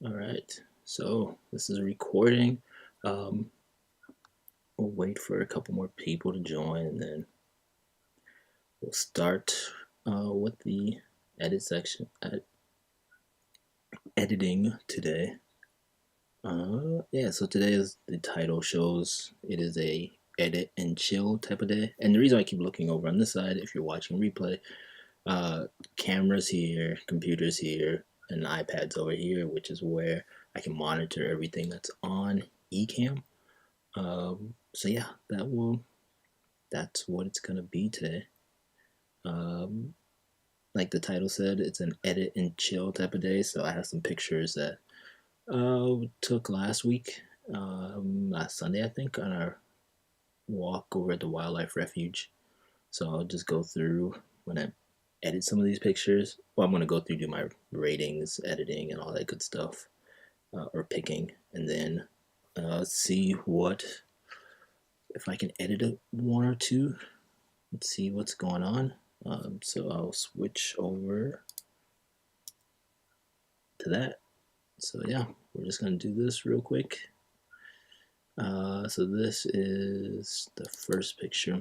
All right, so this is recording. Um, we'll wait for a couple more people to join, and then we'll start with the edit section. Editing today. Yeah. So today is the title shows it is a edit and chill type of day. And the reason I keep looking over on this side, if you're watching replay, uh, cameras here, computers here, and iPads over here, which is where I can monitor everything that's on Ecamm. So yeah, that's what it's gonna be today. Um, like the title said, it's an edit and chill type of day. So I have some pictures that we took last week, last Sunday I think, on our walk over at the wildlife refuge. So I'll just go through when I edit some of these pictures. Well, I'm gonna go through do my ratings, editing, and all that good stuff, or picking, and then see what if I can edit one or two. Let's see what's going on. So I'll switch over to that. So yeah, we're just gonna do this real quick. So this is the first picture,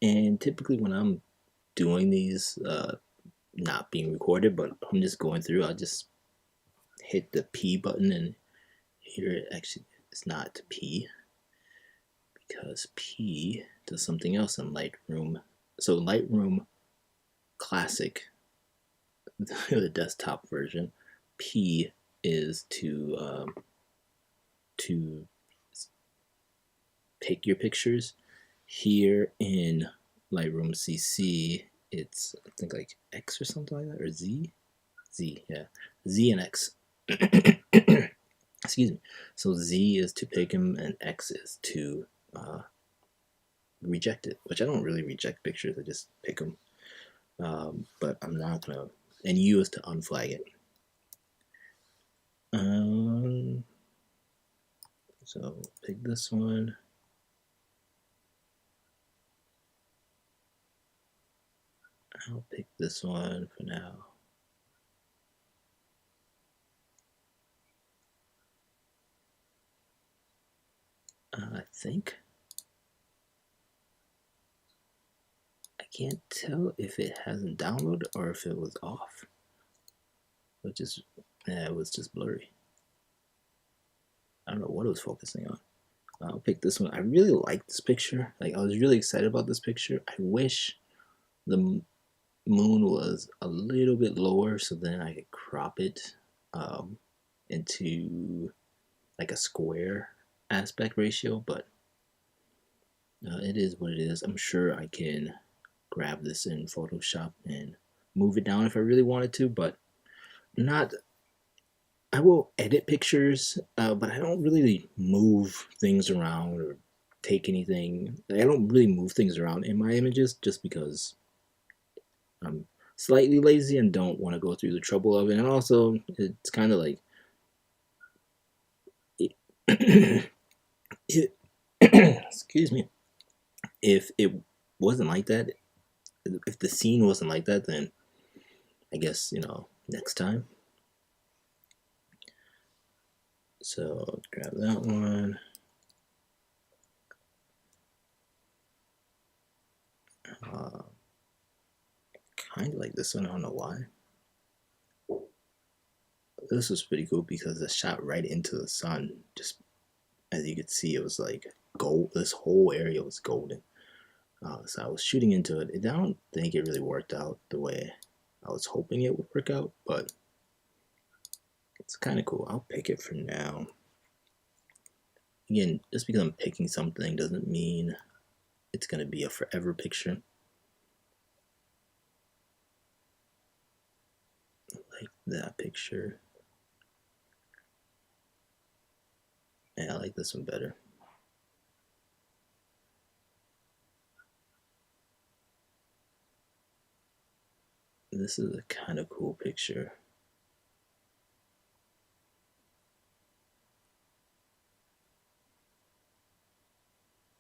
and typically when I'm doing these, not being recorded, but I'm just going through, I'll just hit the P button, and here it actually it's not P because P does something else in Lightroom. So Lightroom Classic, the desktop version, P is to pick your pictures. Here in Lightroom CC, it's I think like X or something like that, or Z. Z, yeah, Z and X. Excuse me. So Z is to pick them, and X is to reject it. Which I don't really reject pictures; I just pick them. But I'm not gonna. And U is to unflag it. Um, so pick this one. I'll pick this one for now. I think I can't tell if it hasn't downloaded or if it was off, which is it was just blurry. I don't know what it was focusing on. I'll pick this one. I really like this picture. Like I was really excited about this picture. I wish the moon was a little bit lower so then I could crop it um, into like a square aspect ratio, but it is what it is. I'm sure I can grab this in Photoshop and move it down if I really wanted to, but not. I will edit pictures, but I don't really move things around or take anything. I don't really move things around in my images just because I'm slightly lazy and don't want to go through the trouble of it. And also, it's kind of like, excuse me, if it wasn't like that, if the scene wasn't like that, then I guess, next time. So grab that one. Uh, kind of like this one. I don't know why. This was pretty cool because it shot right into the sun. Just as you could see, it was like gold. This whole area was golden. So I was shooting into it. I don't think it really worked out the way I was hoping it would work out, but it's kind of cool. I'll pick it for now. Again, just because I'm picking something doesn't mean it's going to be a forever picture. Like that picture. Yeah, I like this one better. This is a kind of cool picture.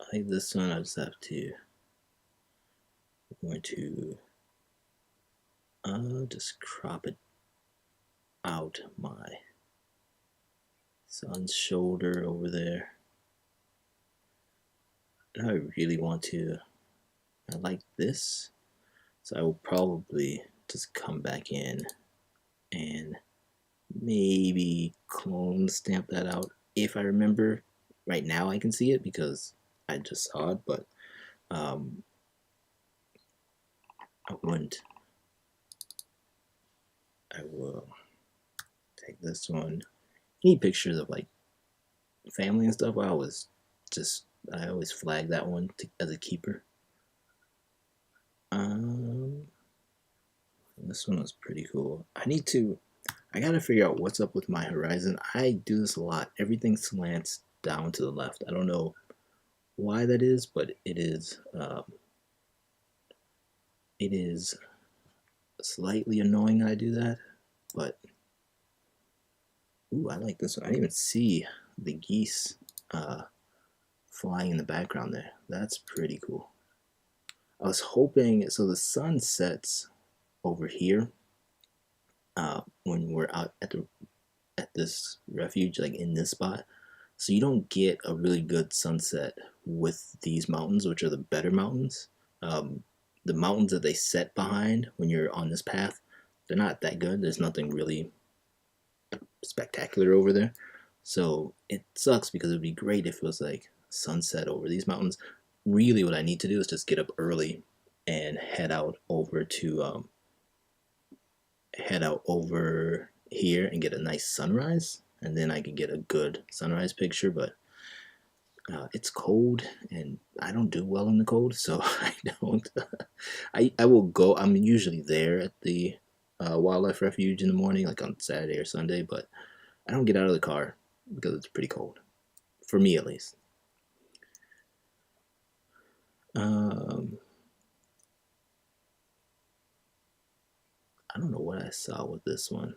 I like this one. I just have to. I'm going to just crop it out my son's shoulder over there. And I really want to, I like this, so I will probably just come back in and maybe clone stamp that out if I remember. Right now I can see it because I just saw it, but I wouldn't. I will take this one. Any pictures of like family and stuff, I always flag that one as a keeper. This one was pretty cool. I gotta figure out what's up with my horizon. I do this a lot. Everything slants down to the left. I don't know why that is, but it is slightly annoying that I do that. But ooh, I like this one. I didn't even see the geese flying in the background there. That's pretty cool. I was hoping, so the sun sets over here when we're out at this refuge, like in this spot. So you don't get a really good sunset with these mountains, which are the better mountains. The mountains that they set behind when you're on this path, they're not that good. There's nothing really spectacular over there. So it sucks because it would be great if it was like sunset over these mountains. Really, what I need to do is just get up early and head out over here and get a nice sunrise, and then I can get a good sunrise picture. But it's cold, and I don't do well in the cold, so I don't. I will go. I'm usually there at the wildlife refuge in the morning, like on Saturday or Sunday, but I don't get out of the car because it's pretty cold, for me at least. I don't know what I saw with this one.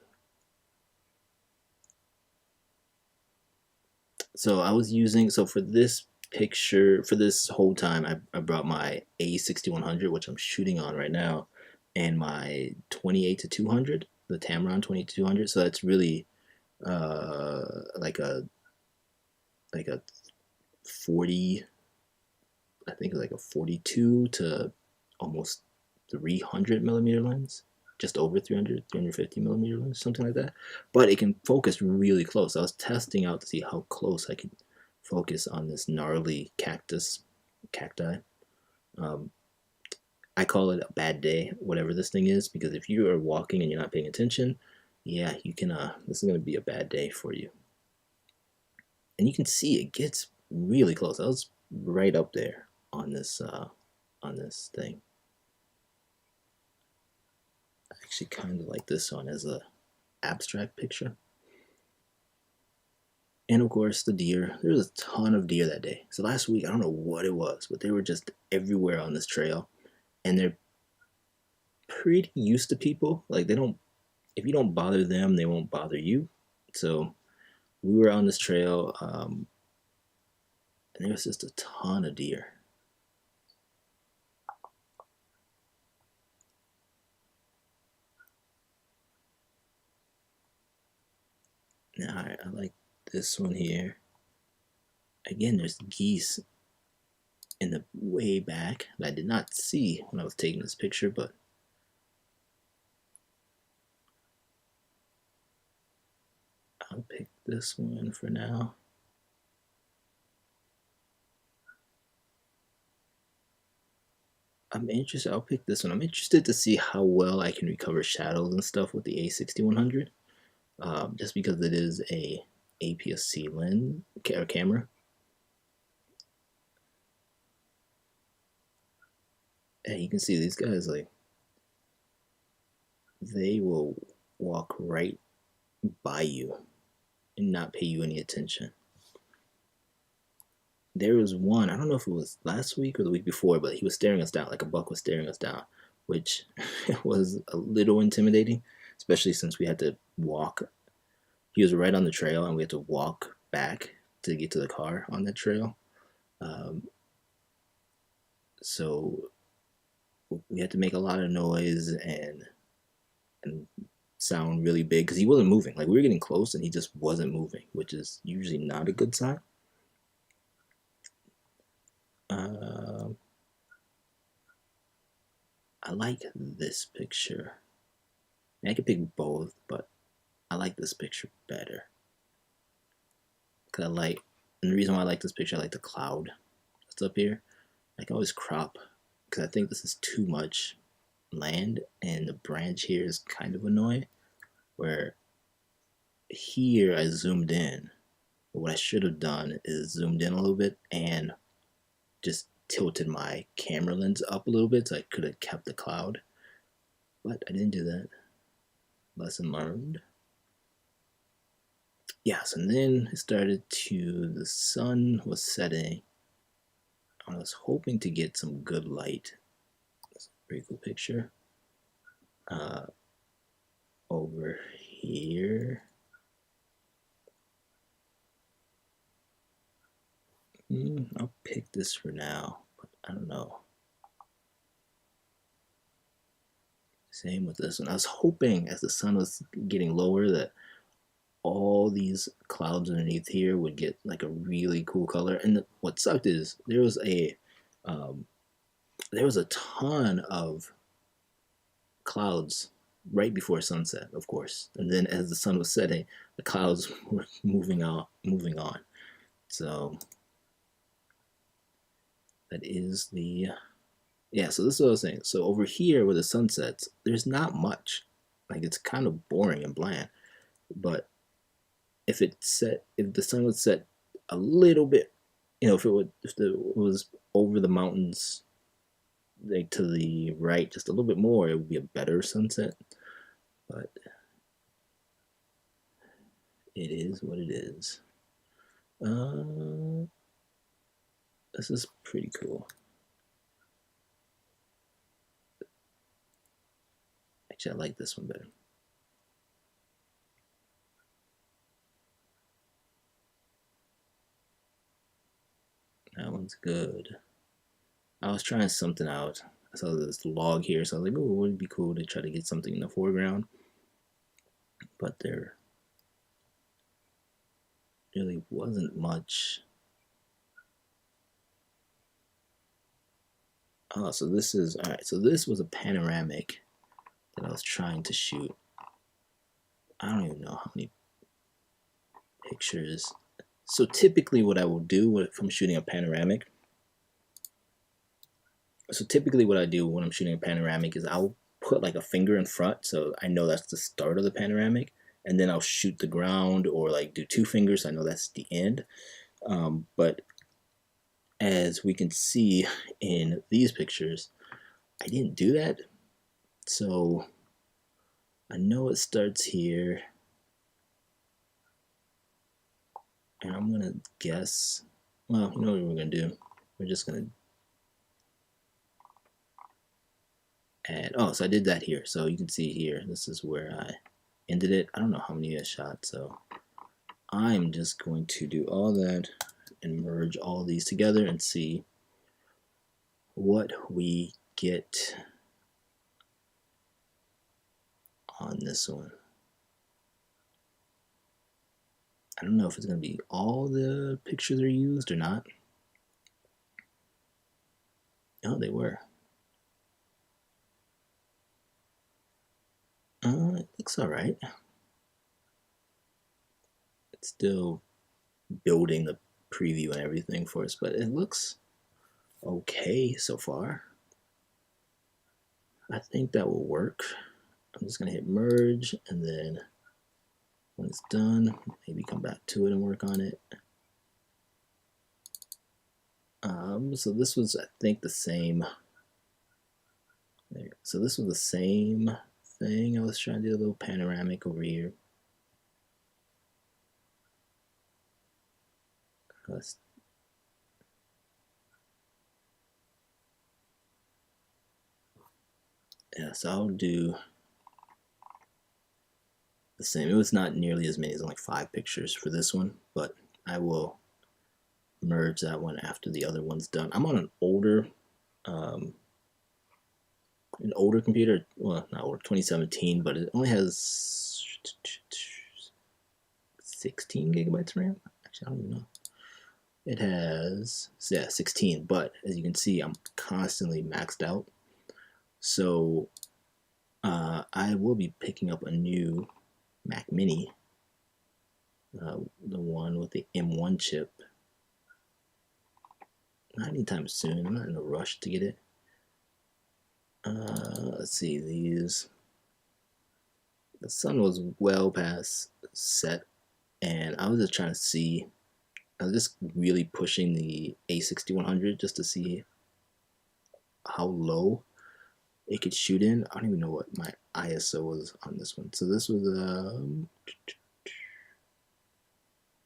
So I was using, so for this picture, for this whole time, I brought my A6100, which I'm shooting on right now, and my 28 to 200, the Tamron 28 to 200. So that's really like a 40, I think like a 42 to almost 300 millimeter lens, just over 300, 350 millimeter lens, something like that. But it can focus really close. I was testing out to see how close I could focus on this gnarly cacti. Um, I call it a bad day, whatever this thing is, because if you are walking and you're not paying attention, yeah, you can. This is going to be a bad day for you. And you can see it gets really close. I was right up there on this thing. I actually kind of like this one as a abstract picture. And of course, the deer. There was a ton of deer that day. So last week, I don't know what it was, but they were just everywhere on this trail, and they're pretty used to people. Like they don't, if you don't bother them, they won't bother you. So we were on this trail, and there was just a ton of deer. Now I like this one here. Again, there's geese in the way back that I did not see when I was taking this picture, but I'll pick this one for now. I'm interested. I'll pick this one. I'm interested to see how well I can recover shadows and stuff with the A6100, just because it is a APS-C lens or camera. And you can see these guys, like, they will walk right by you and not pay you any attention. There was one, I don't know if it was last week or the week before, but he was staring us down, like a buck was staring us down, which was a little intimidating, especially since we had to walk. He was right on the trail, and we had to walk back to get to the car on that trail. So we had to make a lot of noise and sound really big because he wasn't moving. Like we were getting close and he just wasn't moving, which is usually not a good sign. I like this picture. I could pick both, but I like this picture better. Cause and the reason why I like this picture, I like the cloud that's up here. I can always crop because I think this is too much land, and the branch here is kind of annoying. Where here I zoomed in, but what I should have done is zoomed in a little bit and just tilted my camera lens up a little bit so I could have kept the cloud, but I didn't do that. Lesson learned. Yes, and then it started the sun was setting. I was hoping to get some good light. That's a pretty cool picture. Over here. I'll pick this for now, but I don't know. Same with this one. I was hoping as the sun was getting lower that all these clouds underneath here would get like a really cool color. And what sucked is there was a ton of clouds right before sunset, of course. And then as the sun was setting, the clouds were moving on. So that is the so this is what I was saying. So over here where the sun sets, there's not much. Like it's kind of boring and bland. But if the sun would set a little bit, if it was over the mountains, like to the right, just a little bit more, it would be a better sunset. But it is what it is. This is pretty cool. Actually, I like this one better. That one's good. I was trying something out. I saw this log here, so I was like, oh, it would be cool to try to get something in the foreground. But there really wasn't much. Oh, so this is, all right, so this was a panoramic that I was trying to shoot. I don't even know how many pictures. So typically what I will do if I'm shooting a panoramic, what I do when I'm shooting a panoramic is I'll put like a finger in front so I know that's the start of the panoramic, and then I'll shoot the ground or like do two fingers so I know that's the end. But as we can see in these pictures, I didn't do that. So I know it starts here, and I'm gonna guess, well, you know what we're gonna do? We're just gonna add, oh, so I did that here. So you can see here, this is where I ended it. I don't know how many I shot, so I'm just going to do all that and merge all these together and see what we get on this one. I don't know if it's going to be all the pictures are used or not. Oh, they were. It looks all right. It's still building the preview and everything for us, but it looks okay so far. I think that will work. I'm just going to hit merge, and then when it's done, maybe come back to it and work on it. So this was, I think, the same. So this was the same thing. I was trying to do a little panoramic over here. Yeah, so I'll do the same. It was not nearly as many, as like 5 pictures for this one, but I will merge that one after the other one's done. I'm on an older an older computer, well, not older, 2017, but it only has 16 gigabytes RAM. Actually, I don't even know. It has, yeah, 16, but as you can see, I'm constantly maxed out. So I will be picking up a new Mac Mini, the one with the M1 chip. Not anytime soon. I'm not in a rush to get it. Let's see, these. The sun was well past set, and I was just trying to see. I was just really pushing the A6100 just to see how low it could shoot in. I don't even know what my ISO was on this one. So this was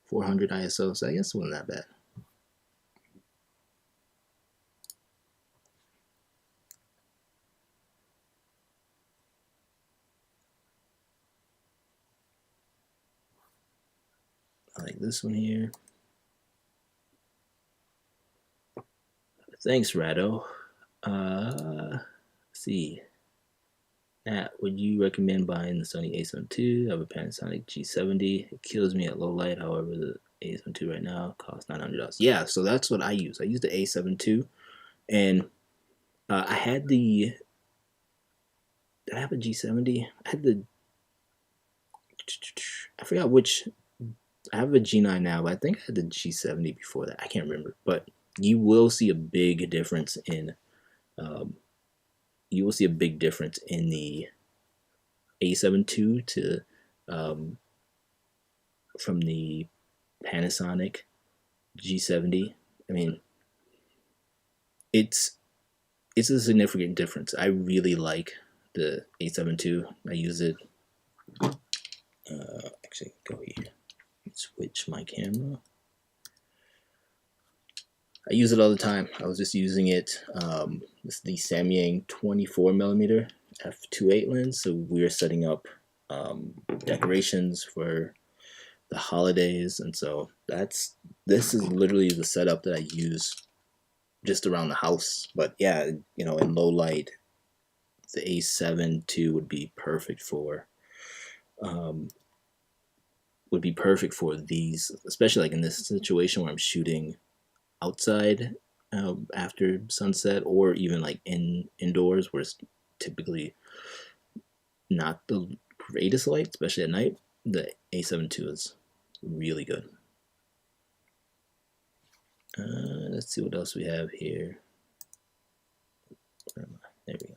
400 ISO, so I guess it wasn't that bad. I like this one here. Thanks, Rado. Let's see. Nat, would you recommend buying the Sony a7 II? I have a Panasonic G70. It kills me at low light. However, the a7 II right now costs $900. Yeah, so that's what I use. I use the a7 II, and I had the. Did I have a G70? I had the. I forgot which. I have a G9 now, but I think I had the G70 before that. I can't remember, but you will see a big difference in. You will see a big difference in the a7 II to from the Panasonic G70. I mean, it's a significant difference. I really like the a7 II. I use it. Actually, go here. Switch my camera. I use it all the time. I was just using it. This is the Samyang 24mm f2.8 lens. So we are setting up decorations for the holidays, and so this is literally the setup that I use just around the house. But yeah, you know, in low light, the A7 II would be perfect for these, especially like in this situation where I'm shooting outside after sunset, or even like indoors where it's typically not the greatest light, especially at night. The a7 II is really good. Let's see what else we have here. Where am I? There we go.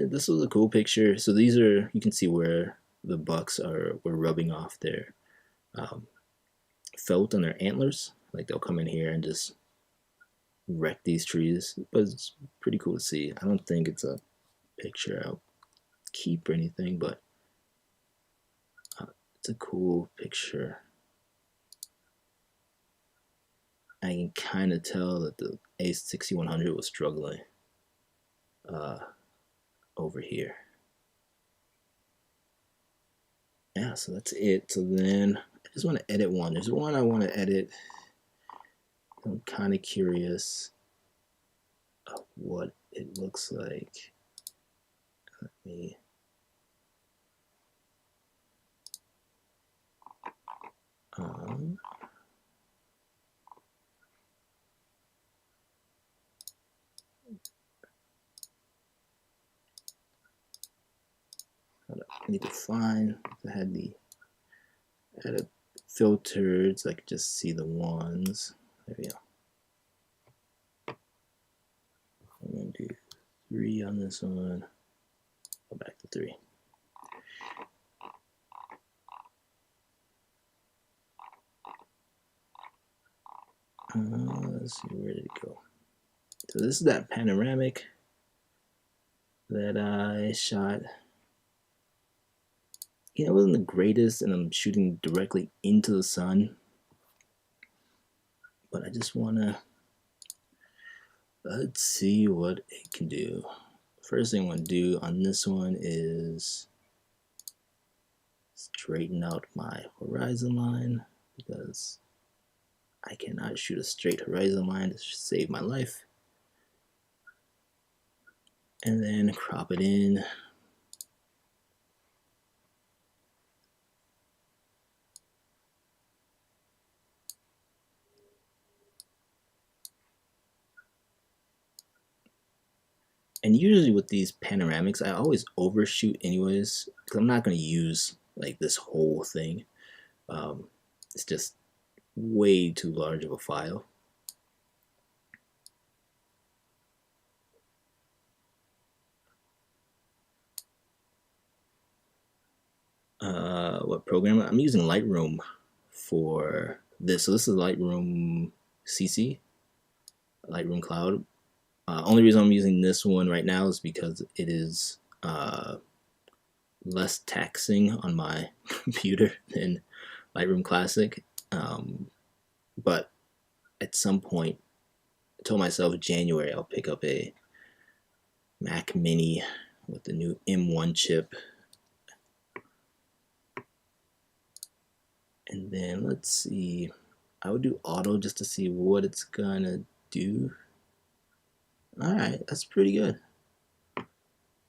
This was a cool picture. So these are, you can see where the bucks were rubbing off their felt on their antlers. Like they'll come in here and just wreck these trees. But it's pretty cool to see. I don't think it's a picture I'll keep or anything, but it's a cool picture. I can kind of tell that the A6100 was struggling over here. Yeah, so that's it. So then I just want to edit one. There's one I want to edit. I'm kind of curious of what it looks like. Let me. I need to find. I had it filtered so I could just see the ones. There we go. I'm gonna do 3 on this one. Go back to 3. Let's see, where did it go? So this is that panoramic that I shot. Yeah, it wasn't the greatest, and I'm shooting directly into the sun. But I just wanna, let's see what it can do. First thing I want to do on this one is straighten out my horizon line, because I cannot shoot a straight horizon line to save my life. And then crop it in. And usually with these panoramics, I always overshoot anyways, because I'm not going to use like this whole thing. It's just way too large of a file. What program? I'm using Lightroom for this. So this is Lightroom CC, Lightroom Cloud. Only reason I'm using this one right now is because it is less taxing on my computer than Lightroom Classic. But at some point, I told myself January I'll pick up a Mac Mini with the new M1 chip. And then let's see, I would do auto just to see what it's gonna do. Alright, that's pretty good.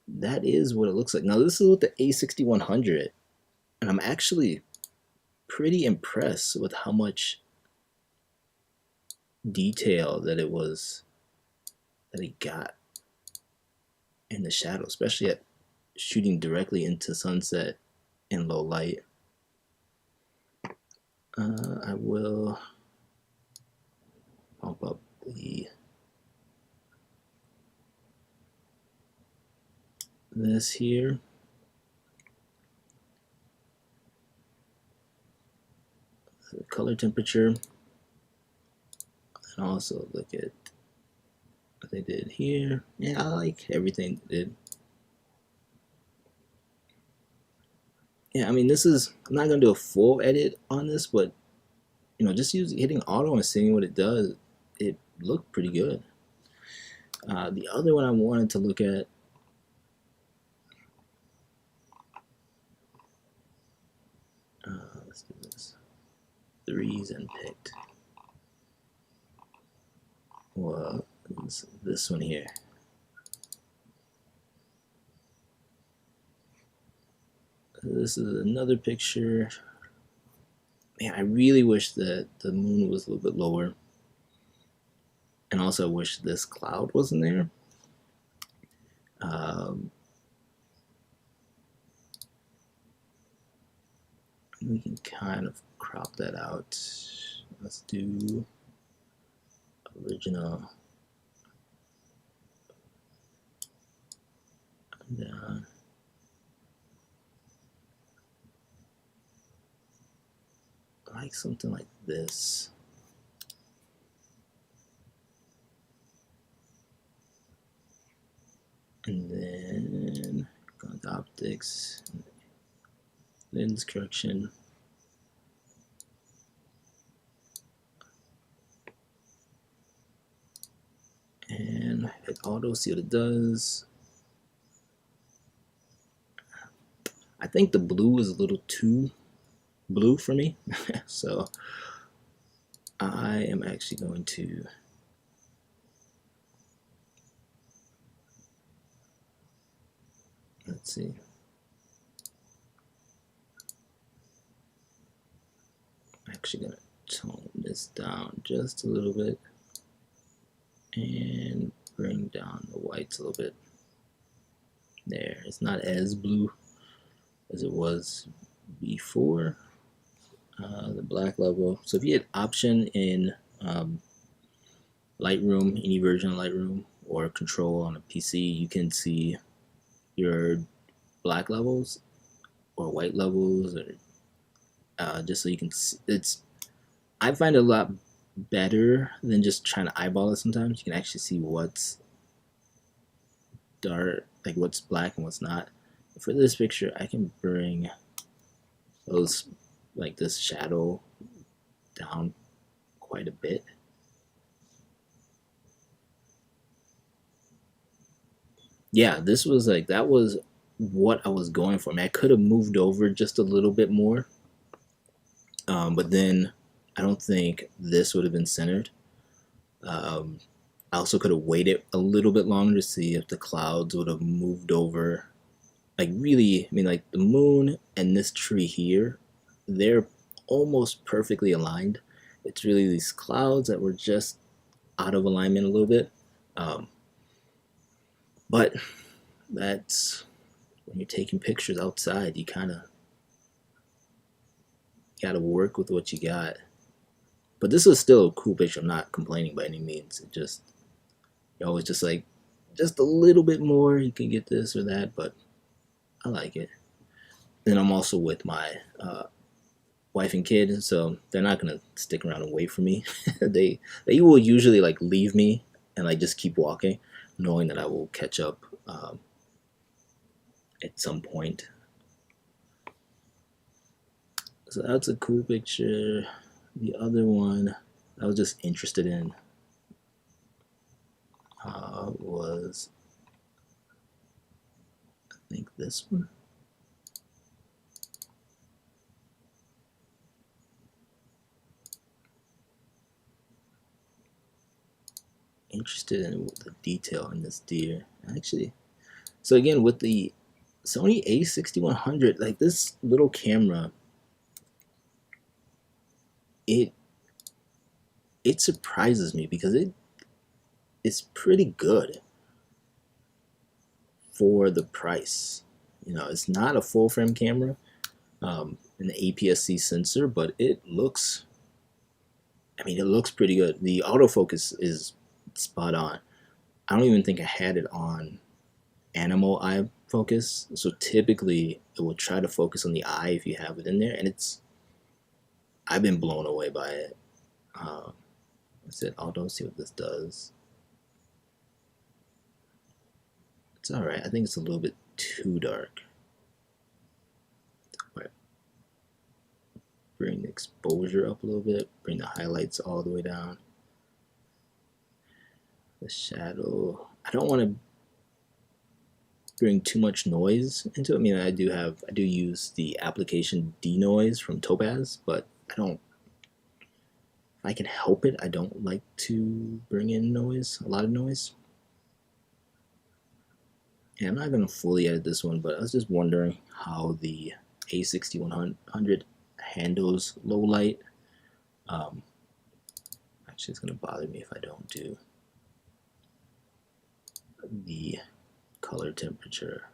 That is what it looks like. Now this is with the A6100, and I'm actually pretty impressed with how much detail that it got in the shadow, especially at shooting directly into sunset in low light. I will pump up this here. The color temperature, and also look at what they did here. Yeah, I like everything they did. Yeah, I mean, this is, I'm not gonna do a full edit on this, but you know, just hitting auto and seeing what it does, it looked pretty good. The other one I wanted to look at, let's do this, threes and picked. Well, this one here. This is another picture. Man, I really wish that the moon was a little bit lower. And also I wish this cloud wasn't there. We can kind of crop that out. Let's do original. Down. I like something like this. And then go to optics, lens correction. And hit auto, see what it does. I think the blue is a little too blue for me. So I am actually going to let's see. I'm actually gonna tone this down just a little bit and bring down the whites a little bit. There, it's not as blue as it was before. The black level. So if you hit option in Lightroom, any version of Lightroom, or control on a PC, you can see your black levels or white levels, or just so you can see. I find it a lot better than just trying to eyeball it. Sometimes you can actually see what's dark, like what's black and what's not. For this picture, I can bring those, like this shadow, down quite a bit. Yeah, this was like, that was what I was going for. I mean, I could have moved over just a little bit more, but then I don't think this would have been centered. I also could have waited a little bit longer to see if the clouds would have moved over. Like really, I mean, like the moon and this tree here, they're almost perfectly aligned. It's really these clouds that were just out of alignment a little bit. Um, but that's when you're taking pictures outside, you kind of got to work with what you got. But this is still a cool picture. I'm not complaining by any means. It just, you're always just like, just a little bit more, you can get this or that, but I like it. Then I'm also with my wife and kid, so they're not gonna stick around and wait for me. They will usually like leave me and like just keep walking, knowing that I will catch up at some point. So that's a cool picture. The other one I was just interested in was, I think, this one. Interested in the detail in this deer. Actually, so again, with the Sony A6100, like this little camera, it it surprises me because it's pretty good for the price. You know, it's not a full frame camera, an APS-C sensor, but it looks, I mean, it looks pretty good. The autofocus is spot on. I don't even think I had it on animal eye focus. So typically it will try to focus on the eye if you have it in there, and I've been blown away by it. Let's hit auto, see what this does. It's all right. I think it's a little bit too dark. Right. Bring the exposure up a little bit. Bring the highlights all the way down. The shadow. I don't want to bring too much noise into it. I mean, I do use the application Denoise from Topaz, but I don't. If I can help it, I don't like to bring in noise, a lot of noise. Yeah, I'm not gonna fully edit this one, but I was just wondering how the A6100 handles low light. Actually, it's gonna bother me if I don't do the color temperature,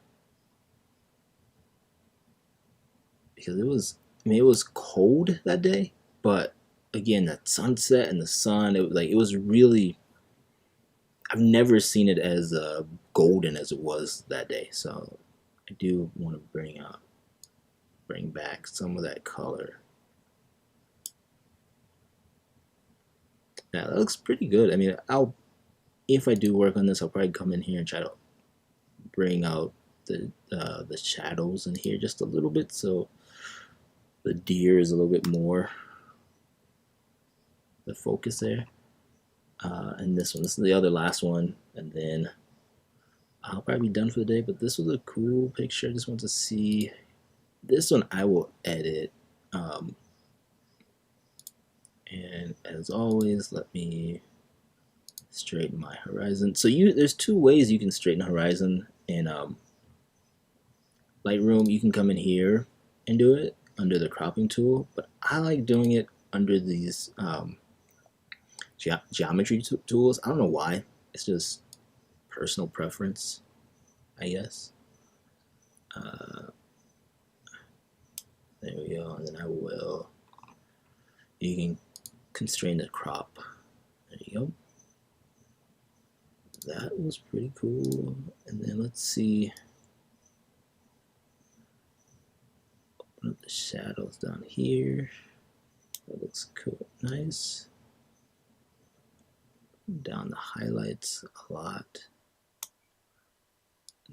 because it was, I mean, it was cold that day, but again, that sunset and the sun, it was really, I've never seen it as golden as it was that day. So I do want to bring back some of that color. Yeah, that looks pretty good. I mean, if I do work on this, I'll probably come in here and try to bring out the shadows in here just a little bit, so the deer is a little bit more the focus there. And this is the other last one, and then I'll probably be done for the day. But this was a cool picture. I just want to see this one. I will edit. And as always, let me straighten my horizon. So there's two ways you can straighten horizon in Lightroom. You can come in here and do it under the cropping tool, but I like doing it under these geometry tools. I don't know why. It's just personal preference, I guess. There we go. And then I will. You can constrain the crop. There you go. That was pretty cool. And then let's see. Open up the shadows down here. That looks cool. Nice. Down the highlights a lot.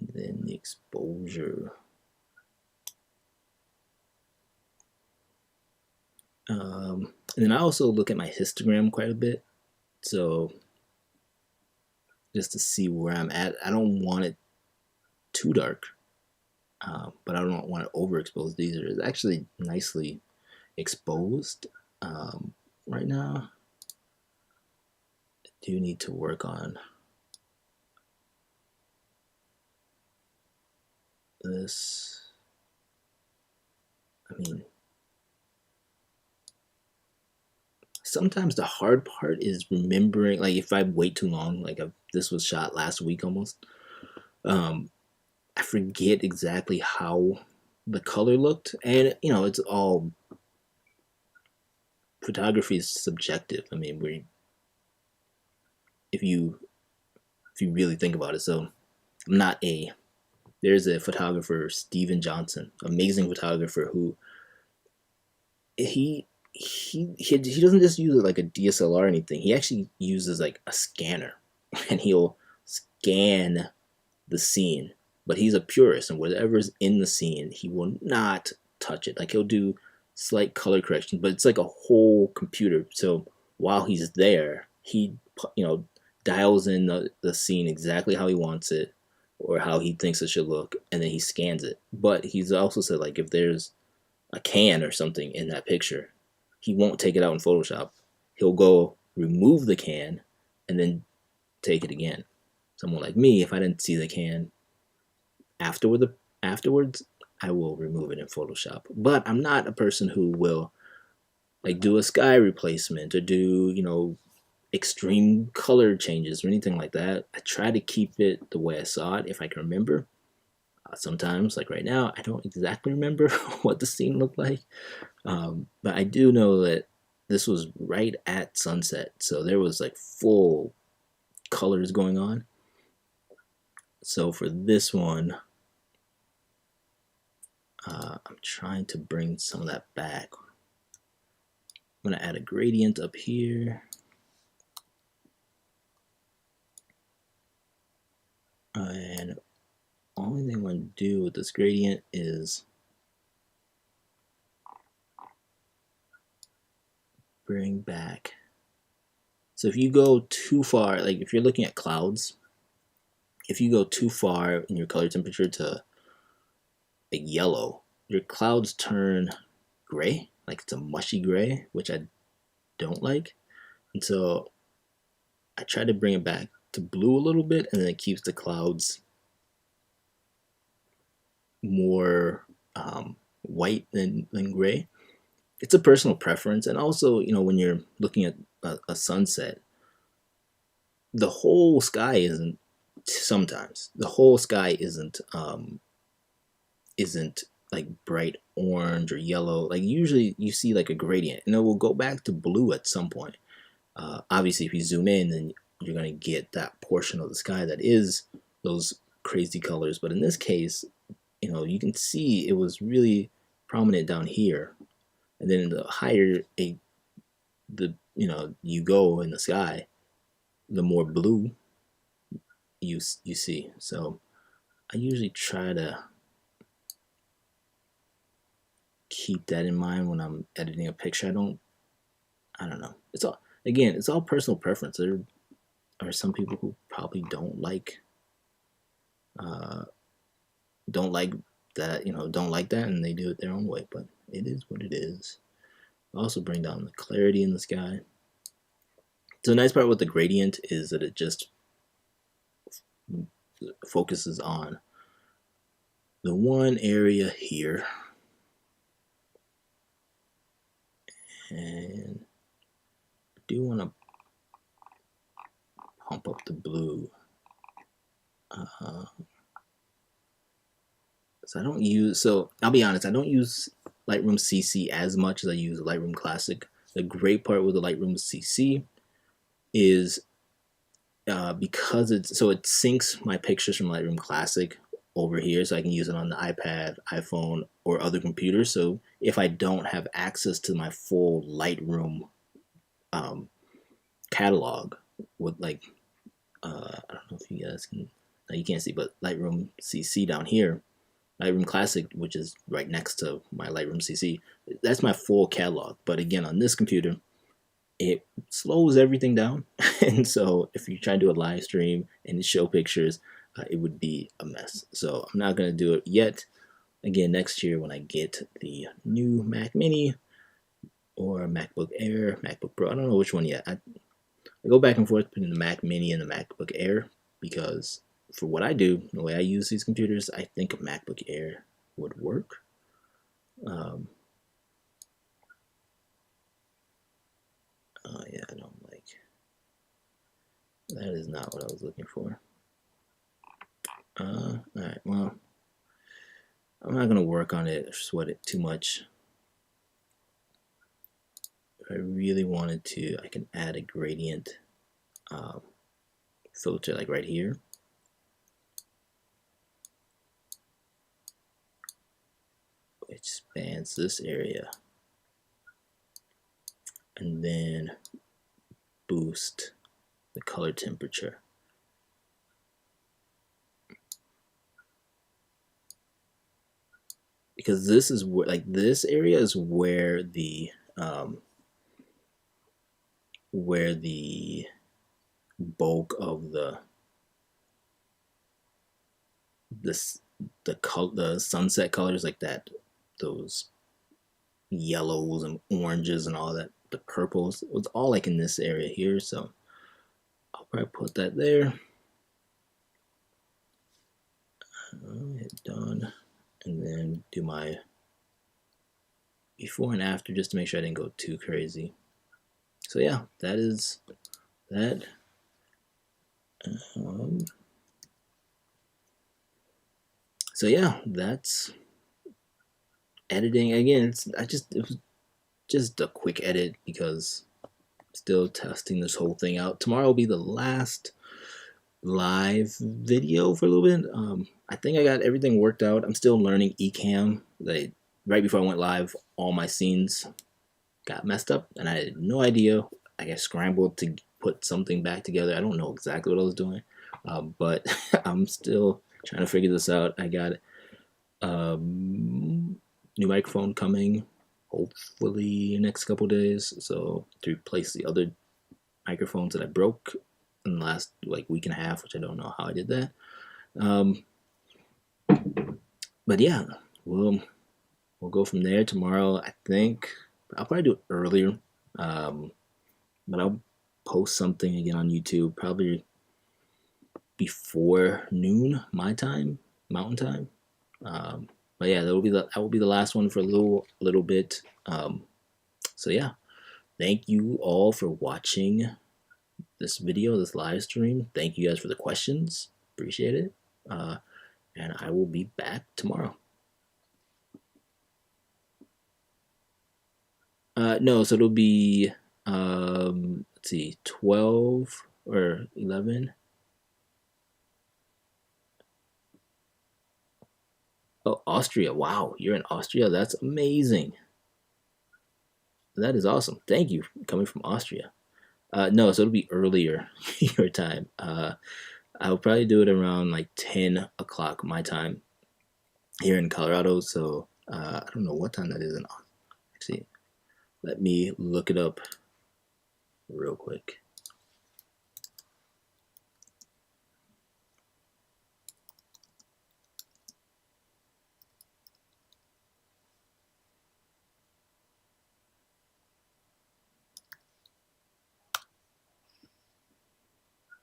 And then the exposure. And then I also look at my histogram quite a bit. So just to see where I'm at. I don't want it too dark, but I don't want to overexpose. These are actually nicely exposed. right now. I do need to work on this. I mean, sometimes the hard part is remembering, like if I wait too long, like this was shot last week almost, I forget exactly how the color looked. And, you know, it's all, photography is subjective. I mean, if you really think about it. So I'm not there's a photographer, Steven Johnson, amazing photographer, who he doesn't just use it like a DSLR or anything. He actually uses like a scanner, and he'll scan the scene. But he's a purist, and whatever's in the scene, he will not touch it. Like he'll do slight color correction, but it's like a whole computer. So while he's there, he dials in the scene exactly how he wants it or how he thinks it should look, and then he scans it. But he's also said like if there's a can or something in that picture, he won't take it out in Photoshop. He'll go remove the can and then take it again. Someone like me, if I didn't see the can afterwards, I will remove it in Photoshop. But I'm not a person who will like do a sky replacement or do, extreme color changes or anything like that. I try to keep it the way I saw it if I can remember. Sometimes, like right now, I don't exactly remember what the scene looked like. But I do know that this was right at sunset, so there was like full colors going on. So for this one, I'm trying to bring some of that back. I'm going to add a gradient up here. And only thing I'm going to do with this gradient is bring back. So if you go too far, like if you're looking at clouds, if you go too far in your color temperature to like yellow, your clouds turn gray, like it's a mushy gray, which I don't like. And so I try to bring it back to blue a little bit, and then it keeps the clouds more white than gray. It's a personal preference. And also, when you're looking at a sunset, the whole sky isn't isn't like bright orange or yellow. Like usually you see like a gradient, and it will go back to blue at some point. Obviously, if you zoom in, then you're going to get that portion of the sky that is those crazy colors. But in this case, you can see it was really prominent down here, and then the higher you go in the sky, the more blue you see. So I usually try to keep that in mind when I'm editing a picture. I don't know. It's all personal preference. There are some people who probably don't like that, don't like that, and they do it their own way. But it is what it is. Also bring down the clarity in the sky. So the nice part with the gradient is that it just focuses on the one area here, and I do want to pump up the blue. So I'll be honest, I don't use Lightroom CC as much as I use Lightroom Classic. The great part with the Lightroom CC is because it syncs my pictures from Lightroom Classic over here, so I can use it on the iPad, iPhone, or other computers. So if I don't have access to my full Lightroom catalog with I don't know if you guys can, no, you can't see, but Lightroom CC down here, Lightroom Classic, which is right next to my Lightroom CC, that's my full catalog. But again, on this computer, it slows everything down. And so if you try to do a live stream and show pictures, it would be a mess. So I'm not going to do it yet. Again, next year when I get the new Mac Mini, or MacBook Air, MacBook Pro. I don't know which one yet. I go back and forth between the Mac Mini and the MacBook Air because for what I do, the way I use these computers, I think a MacBook Air would work. Yeah, I don't like. That is not what I was looking for. All right, well, I'm not gonna work on it or sweat it too much. If I really wanted to, I can add a gradient filter like right here. Which spans this area. And then boost the color temperature. Because this is where, like, this area is where the bulk of the sunset colors, like that, those yellows and oranges and all that, the purples, it was all like in this area here. So I'll probably put that there. Hit done, and then do my before and after just to make sure I didn't go too crazy. So yeah, that is that. So yeah, that's editing. Again, it was just a quick edit because I'm still testing this whole thing out. Tomorrow will be the last live video for a little bit. I think I got everything worked out. I'm still learning Ecamm. Like right before I went live, all my scenes got messed up and I had no idea. I got scrambled to put something back together. I don't know exactly what I was doing, but I'm still trying to figure this out. I got new microphone coming hopefully next couple days, so to replace the other microphones that I broke in the last like week and a half, which I don't know how I did that. But yeah, we'll go from there. Tomorrow I think I'll probably do it earlier, but I'll post something again on YouTube probably before noon my time, Mountain Time. But yeah, that will be the last one for a little bit. So yeah, thank you all for watching this video, this live stream. Thank you guys for the questions. Appreciate it. And I will be back tomorrow. No, so it'll be let's see, 12 or 11. Oh, Austria. Wow, you're in Austria. That's amazing. That is awesome. Thank you for coming from Austria. No, so it'll be earlier your time. I'll probably do it around like 10 o'clock my time here in Colorado. So I don't know what time that is in. Actually, let me look it up real quick.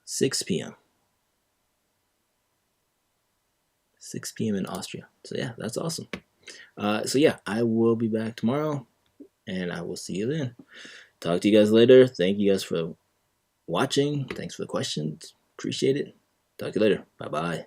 Six p.m. 6 p.m. in Austria. So yeah, that's awesome. So yeah, I will be back tomorrow, and I will see you then. Talk to you guys later. Thank you guys for watching. Thanks for the questions. Appreciate it. Talk to you later. Bye-bye.